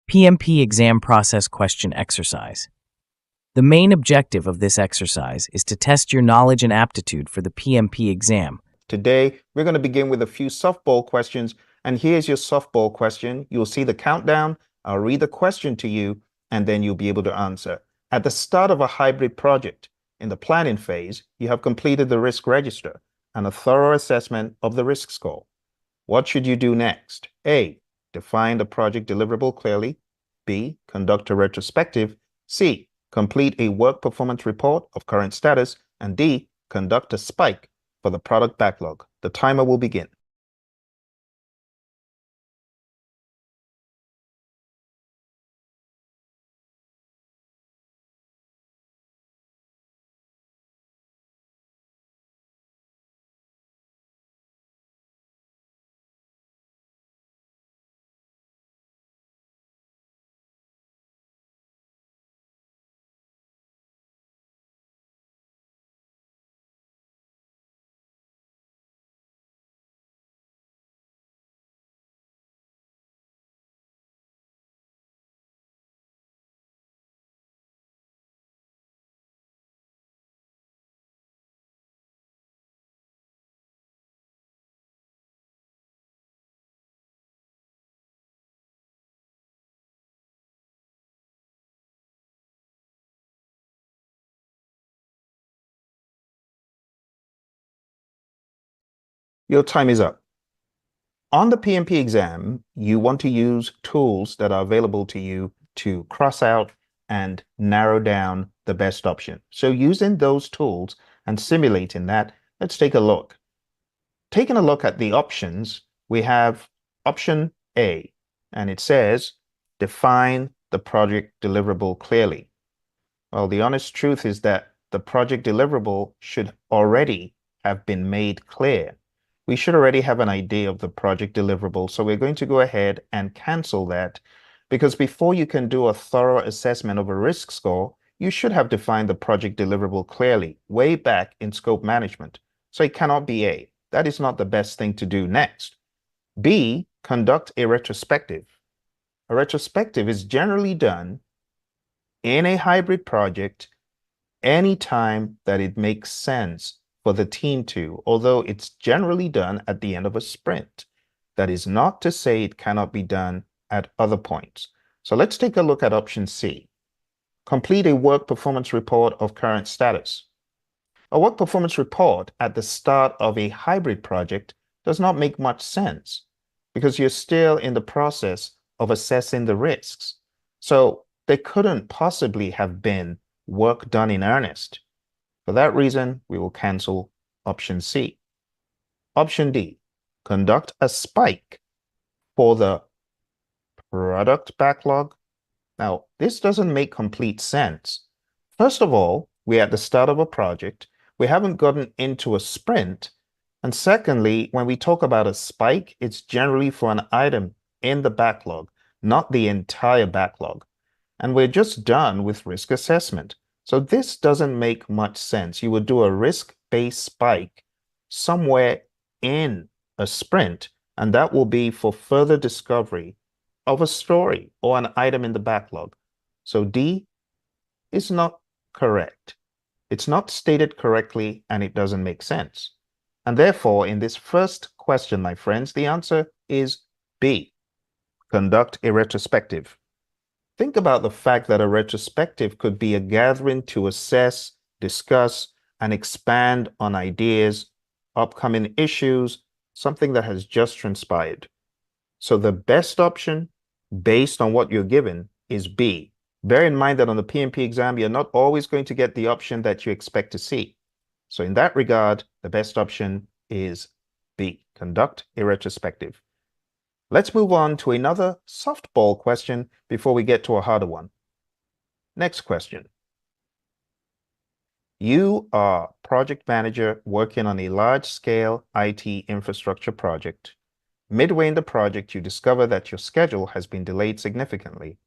PMP exam process question exercise. The main objective of this exercise is to test your knowledge and aptitude for the PMP exam. Today, we're going to begin with a few softball questions, and here's your softball question. You'll see the countdown. I'll read the question to you, and then you'll be able to answer. At the start of a hybrid project, in the planning phase, you have completed the risk register and a thorough assessment of the risk score. What should you do next? A, define the project deliverable clearly. B, conduct a retrospective. C, complete a work performance report of current status. And D, conduct a spike for the product backlog. The timer will begin. Your time is up. On the PMP exam, you want to use tools that are available to you to cross out and narrow down the best option. So using those tools and simulating that, let's take a look. Taking a look at the options, we have option A, and it says, define the project deliverable clearly. Well, the honest truth is that the project deliverable should already have been made clear. We should already have an idea of the project deliverable. So we're going to go ahead and cancel that, because before you can do a thorough assessment of a risk score, you should have defined the project deliverable clearly way back in scope management. So it cannot be A. That is not the best thing to do next. B, conduct a retrospective. A retrospective is generally done in a hybrid project anytime that it makes sense for the team to, although it's generally done at the end of a sprint. That is not to say it cannot be done at other points. So let's take a look at option C. Complete a work performance report of current status. A work performance report at the start of a hybrid project does not make much sense because you're still in the process of assessing the risks. So there couldn't possibly have been work done in earnest. For that reason, we will cancel option C. Option D, conduct a spike for the product backlog. Now, this doesn't make complete sense. First of all, we're at the start of a project. We haven't gotten into a sprint. And secondly, when we talk about a spike, it's generally for an item in the backlog, not the entire backlog. And we're just done with risk assessment. So this doesn't make much sense. You would do a risk-based spike somewhere in a sprint, and that will be for further discovery of a story or an item in the backlog. So D is not correct. It's not stated correctly, and it doesn't make sense. And therefore, in this first question, my friends, the answer is B, conduct a retrospective. Think about the fact that a retrospective could be a gathering to assess, discuss, and expand on ideas, upcoming issues, something that has just transpired. So the best option, based on what you're given, is B. Bear in mind that on the PMP exam, you're not always going to get the option that you expect to see. So in that regard, the best option is B, conduct a retrospective. Let's move on to another softball question before we get to a harder one. Next question. You are project manager working on a large-scale IT infrastructure project. Midway in the project, you discover that your schedule has been delayed significantly.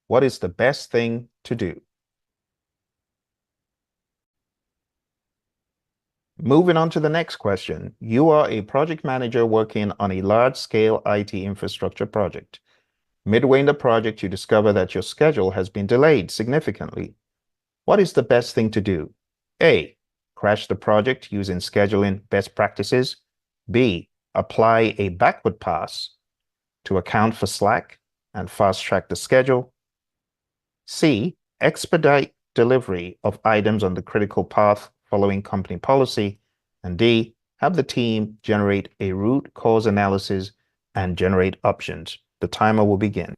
What is the best thing to do? Moving on to the next question. You are a project manager working on a large-scale IT infrastructure project. Midway in the project, you discover that your schedule has been delayed significantly. What is the best thing to do? A. Crash the project using scheduling best practices. B. Apply a backward pass to account for slack and fast-track the schedule. C. Expedite delivery of items on the critical path following company policy. And D. Have the team generate a root cause analysis and generate options. The timer will begin.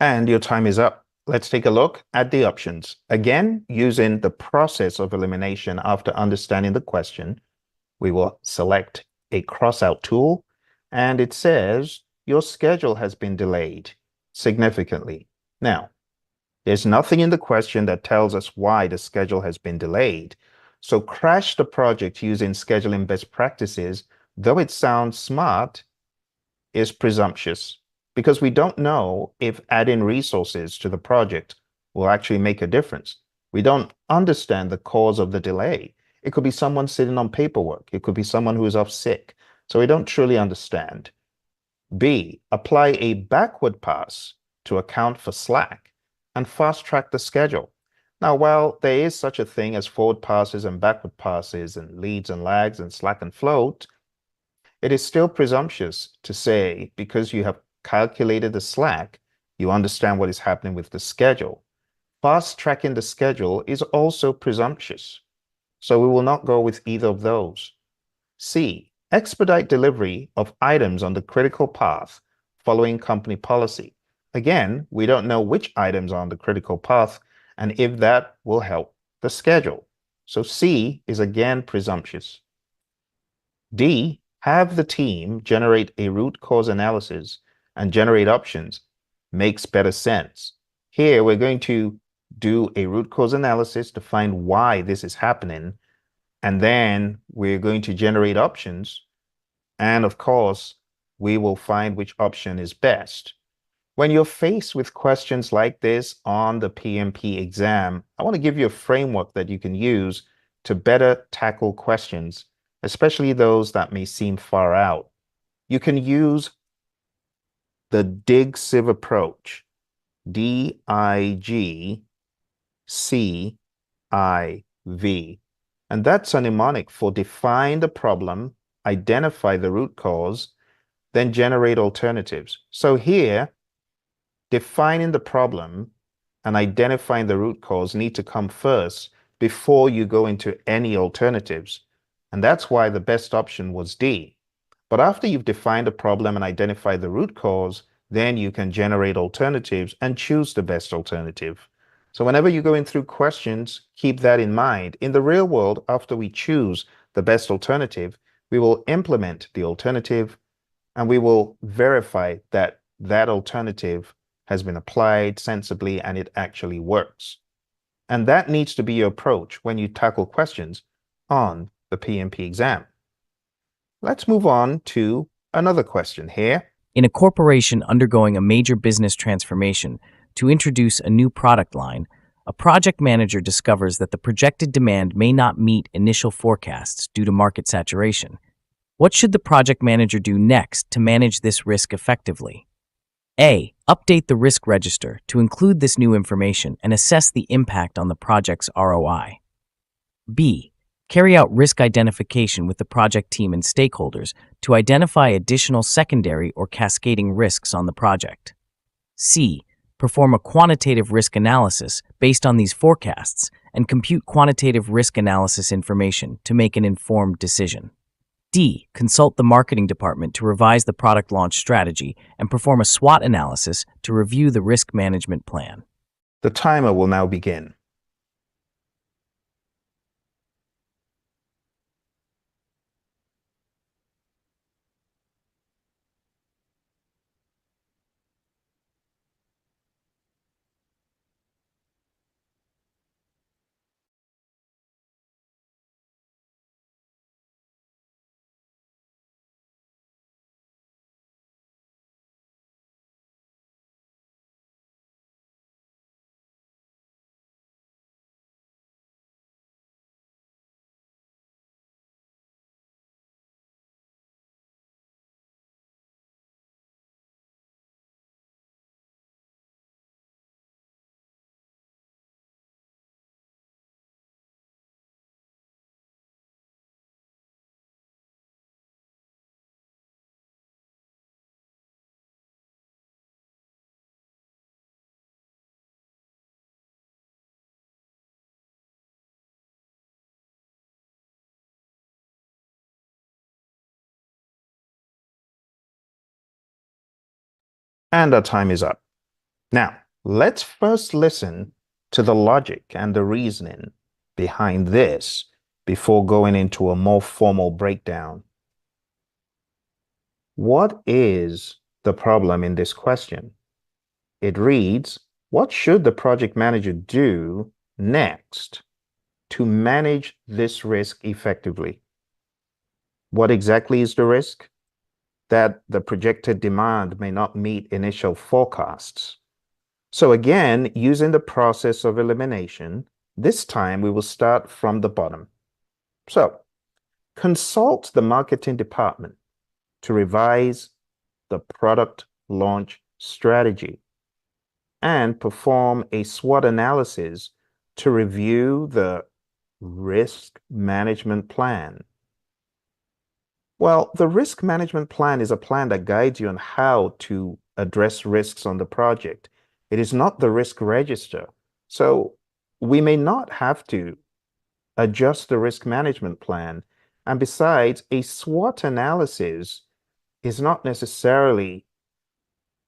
And your time is up. Let's take a look at the options. Again, using the process of elimination after understanding the question, we will select a crossout tool, and it says your schedule has been delayed significantly. Now, there's nothing in the question that tells us why the schedule has been delayed. So crash the project using scheduling best practices, though it sounds smart, is presumptuous because we don't know if adding resources to the project will actually make a difference. We don't understand the cause of the delay. It could be someone sitting on paperwork. It could be someone who is off sick. So we don't truly understand. B, apply a backward pass to account for slack and fast track the schedule. Now, while there is such a thing as forward passes and backward passes and leads and lags and slack and float, it is still presumptuous to say because you have calculated the slack, you understand what is happening with the schedule. Fast tracking the schedule is also presumptuous. So we will not go with either of those. C, expedite delivery of items on the critical path following company policy. Again, we don't know which items are on the critical path and if that will help the schedule. So C is again presumptuous. D, have the team generate a root cause analysis and generate options makes better sense. Here, we're going to do a root cause analysis to find why this is happening. And then we're going to generate options. And of course, we will find which option is best. When you're faced with questions like this on the PMP exam, I want to give you a framework that you can use to better tackle questions, especially those that may seem far out. You can use the DIG-CIV approach, DIGCIV. And that's a mnemonic for define the problem, identify the root cause, then generate alternatives. So here, defining the problem and identifying the root cause need to come first before you go into any alternatives. And that's why the best option was D. But after you've defined a problem and identified the root cause, then you can generate alternatives and choose the best alternative. So whenever you're going through questions, keep that in mind. In the real world, after we choose the best alternative, we will implement the alternative and we will verify that that alternative has been applied sensibly and it actually works. And that needs to be your approach when you tackle questions on the PMP exam. Let's move on to another question here. In a corporation undergoing a major business transformation to introduce a new product line, a project manager discovers that the projected demand may not meet initial forecasts due to market saturation. What should the project manager do next to manage this risk effectively? A. Update the risk register to include this new information and assess the impact on the project's ROI. B. Carry out risk identification with the project team and stakeholders to identify additional secondary or cascading risks on the project. C. Perform a quantitative risk analysis based on these forecasts and compute quantitative risk analysis information to make an informed decision. D. Consult the marketing department to revise the product launch strategy and perform a SWOT analysis to review the risk management plan. The timer will now begin. And our time is up. Now, let's first listen to the logic and the reasoning behind this before going into a more formal breakdown. What is the problem in this question? It reads, what should the project manager do next to manage this risk effectively? What exactly is the risk? That the projected demand may not meet initial forecasts. So again, using the process of elimination, this time we will start from the bottom. So consult the marketing department to revise the product launch strategy and perform a SWOT analysis to review the risk management plan. Well, the risk management plan is a plan that guides you on how to address risks on the project. It is not the risk register. So we may not have to adjust the risk management plan. And besides, a SWOT analysis is not necessarily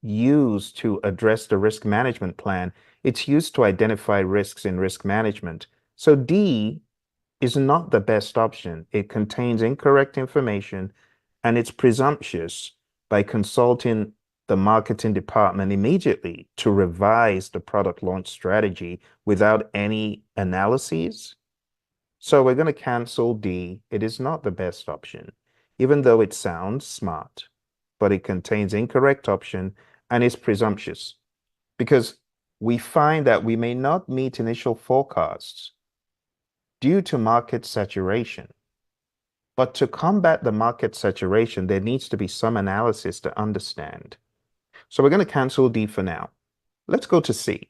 used to address the risk management plan. It's used to identify risks in risk management. So D is not the best option. It contains incorrect information and it's presumptuous by consulting the marketing department immediately to revise the product launch strategy without any analyses. So we're going to cancel D. It is not the best option, even though it sounds smart, but it contains incorrect option and is presumptuous because we find that we may not meet initial forecasts due to market saturation. But to combat the market saturation, there needs to be some analysis to understand. So we're going to cancel D for now. Let's go to C.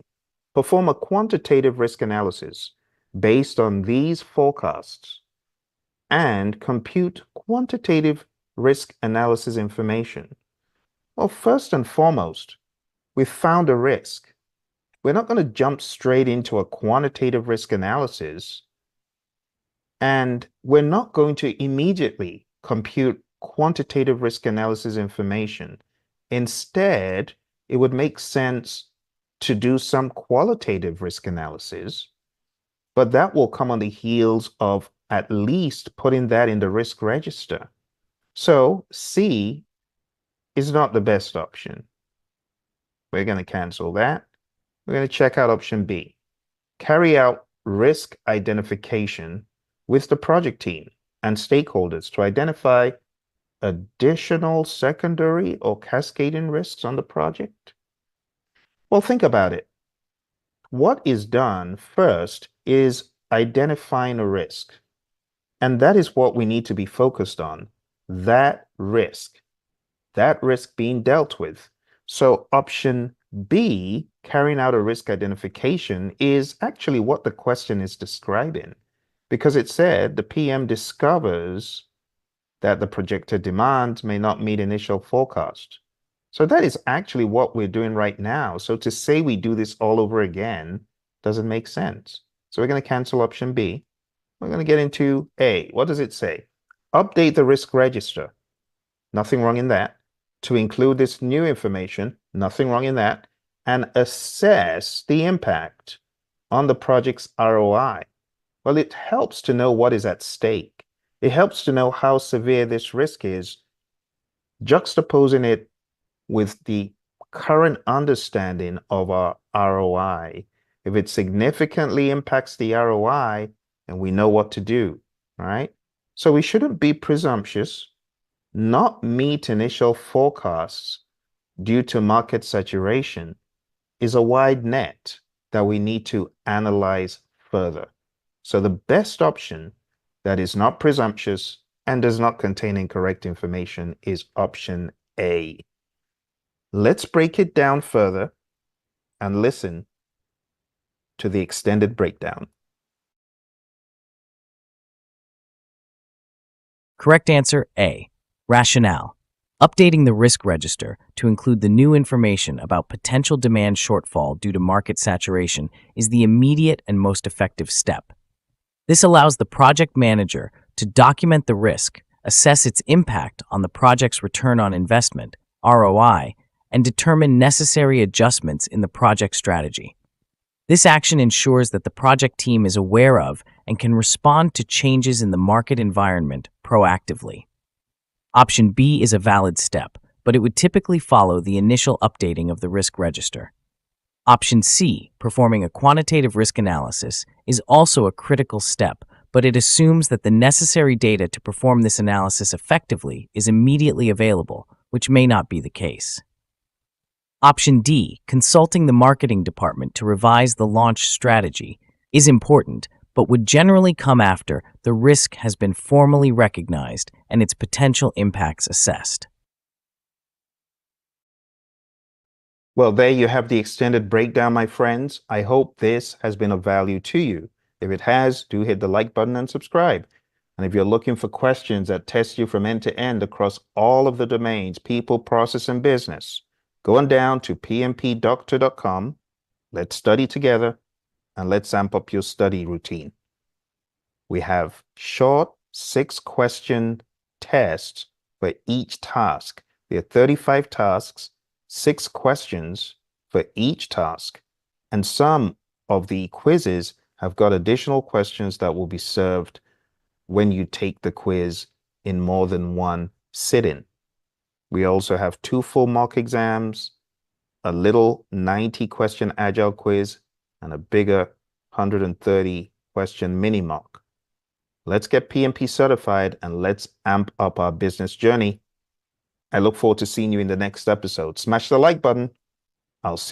Perform a quantitative risk analysis based on these forecasts and compute quantitative risk analysis information. Well, first and foremost, we've found a risk. We're not going to jump straight into a quantitative risk analysis. And we're not going to immediately compute quantitative risk analysis information. Instead, it would make sense to do some qualitative risk analysis, but that will come on the heels of at least putting that in the risk register. So C is not the best option. We're going to cancel that. We're going to check out option B. Carry out risk identification with the project team and stakeholders to identify additional secondary or cascading risks on the project? Well, think about it. What is done first is identifying a risk. And that is what we need to be focused on, that risk being dealt with. So option B, carrying out a risk identification, is actually what the question is describing. because it said the PM discovers that the projected demand may not meet initial forecast. So that is actually what we're doing right now. So to say we do this all over again doesn't make sense. So we're going to cancel option B. We're going to get into A. What does it say? Update the risk register. Nothing wrong in that. To include this new information, nothing wrong in that. And assess the impact on the project's ROI. Well, it helps to know what is at stake. It helps to know how severe this risk is, juxtaposing it with the current understanding of our ROI. If it significantly impacts the ROI, then we know what to do, right? So we shouldn't be presumptuous, not meet initial forecasts due to market saturation is a wide net that we need to analyze further. So the best option that is not presumptuous and does not contain incorrect information is option A. Let's break it down further and listen to the extended breakdown. Correct answer A. Rationale. Updating the risk register to include the new information about potential demand shortfall due to market saturation is the immediate and most effective step. This allows the project manager to document the risk, assess its impact on the project's return on investment, ROI, and determine necessary adjustments in the project strategy. This action ensures that the project team is aware of and can respond to changes in the market environment proactively. Option B is a valid step, but it would typically follow the initial updating of the risk register. Option C, performing a quantitative risk analysis, is also a critical step, but it assumes that the necessary data to perform this analysis effectively is immediately available, which may not be the case. Option D, consulting the marketing department to revise the launch strategy, is important, but would generally come after the risk has been formally recognized and its potential impacts assessed. Well, there you have the extended breakdown, my friends. I hope this has been of value to you. If it has, do hit the like button and subscribe. And if you're looking for questions that test you from end to end across all of the domains, people, process, and business, go on down to pmpdoctor.com. Let's study together and let's amp up your study routine. We have short 6-question tests for each task. There are 35 tasks, 6 questions for each task, and some of the quizzes have got additional questions that will be served when you take the quiz in more than one sitting. We also have 2 full mock exams, a little 90-question agile quiz, and a bigger 130-question mini mock. Let's get PMP certified and let's amp up our business journey. I look forward to seeing you in the next episode. Smash the like button. I'll see